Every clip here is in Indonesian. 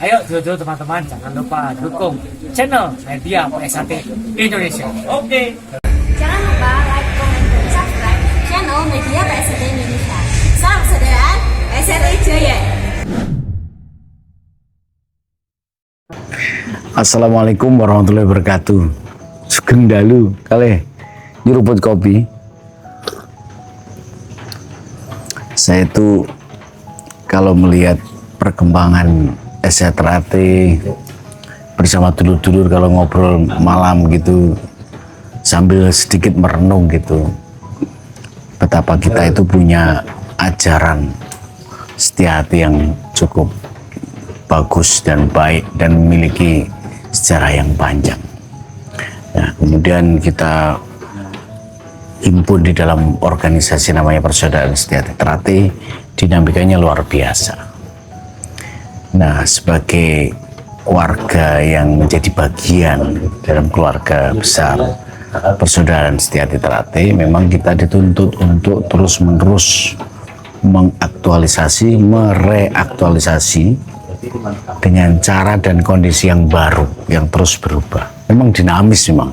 Ayo dulu teman-teman, jangan lupa dukung channel Media PSAT Indonesia. Oke. Jangan lupa like, comment, dan subscribe channel Media PSAT Indonesia. Salam saudara, PSAT Jaya. Assalamualaikum warahmatullahi wabarakatuh. Sugeng dalu kali nyeruput kopi. Saya itu kalau melihat perkembangan STRAT bersama dulur-dulur kalau ngobrol malam gitu sambil sedikit merenung gitu, betapa kita itu punya ajaran setia hati yang cukup bagus dan baik dan memiliki sejarah yang panjang. Nah, kemudian kita himpun di dalam organisasi namanya Persaudaraan Setia Trate, dinamikanya luar biasa. Nah, sebagai warga yang menjadi bagian dalam keluarga besar Persaudaraan Setia Trate, memang kita dituntut untuk terus-menerus mengaktualisasi, mereaktualisasi dengan cara dan kondisi yang baru, yang terus berubah. Memang dinamis memang.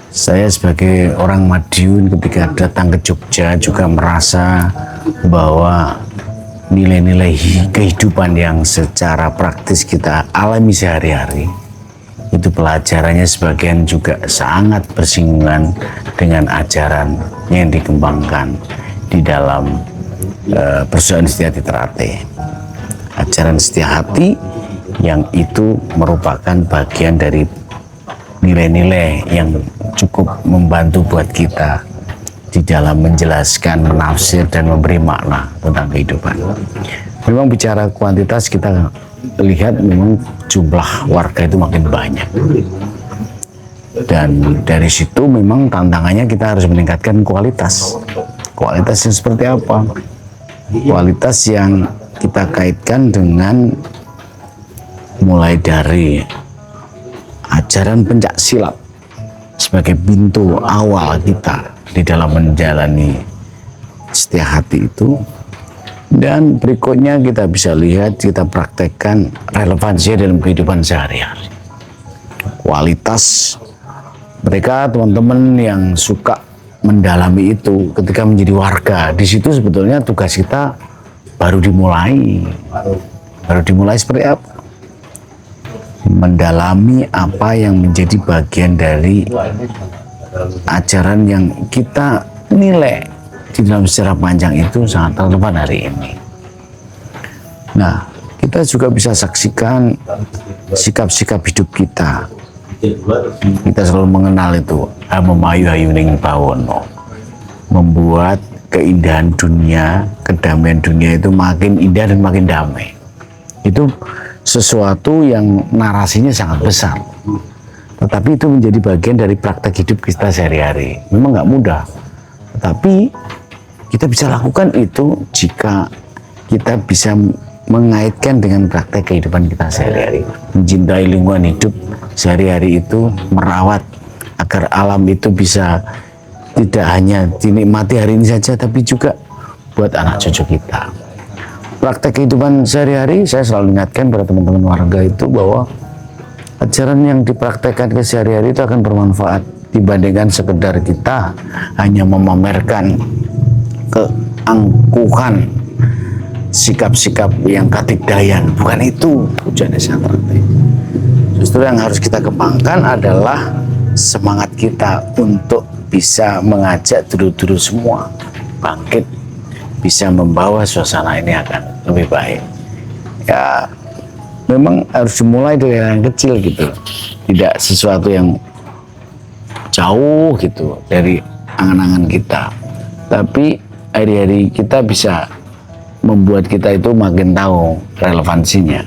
Saya sebagai orang Madiun ketika datang ke Jogja juga merasa bahwa nilai-nilai kehidupan yang secara praktis kita alami sehari-hari itu pelajarannya sebagian juga sangat bersinggungan dengan ajaran yang dikembangkan di dalam Persaudaraan Setia Trate. Ajaran setia hati yang itu merupakan bagian dari nilai-nilai yang cukup membantu buat kita di dalam menjelaskan, menafsir, dan memberi makna tentang kehidupan. Memang bicara kuantitas, kita lihat memang jumlah warga itu makin banyak. Dan dari situ memang tantangannya kita harus meningkatkan kualitas. Kualitas yang seperti apa? Kualitas yang kita kaitkan dengan mulai dari ajaran pencak silat sebagai pintu awal kita di dalam menjalani setia hati itu, dan berikutnya kita bisa lihat, kita praktekkan relevansinya dalam kehidupan sehari-hari. Kualitas mereka, teman-teman yang suka mendalami itu ketika menjadi warga, di situ sebetulnya tugas kita baru dimulai seperti apa? Mendalami apa yang menjadi bagian dari ajaran yang kita nilai di dalam sejarah panjang itu sangat relevan hari ini. Nah, kita juga bisa saksikan sikap-sikap hidup kita. Kita selalu mengenal itu Hamayu Hayuning Bawono, membuat keindahan dunia, kedamaian dunia itu makin indah dan makin damai. Itu sesuatu yang narasinya sangat besar, tetapi itu menjadi bagian dari praktek hidup kita sehari-hari. Memang nggak mudah, tetapi kita bisa lakukan itu jika kita bisa mengaitkan dengan praktek kehidupan kita sehari-hari. Mencintai lingkungan hidup sehari-hari itu, merawat agar alam itu bisa tidak hanya dinikmati hari ini saja, tapi juga buat anak cucu kita. Praktek kehidupan sehari-hari, saya selalu ingatkan pada teman-teman warga itu bahwa ajaran yang dipraktekkan ke sehari-hari itu akan bermanfaat dibandingkan sekedar kita hanya memamerkan keangkuhan sikap-sikap yang katigdayan. Bukan itu tujuannya STRAT. Justru yang harus kita kembangkan adalah semangat kita untuk bisa mengajak dulu-dulu semua bangkit, bisa membawa suasana ini akan lebih baik. Ya, memang harus dimulai dari yang kecil gitu, tidak sesuatu yang jauh gitu dari angan-angan kita, tapi hari-hari kita bisa membuat kita itu makin tahu relevansinya.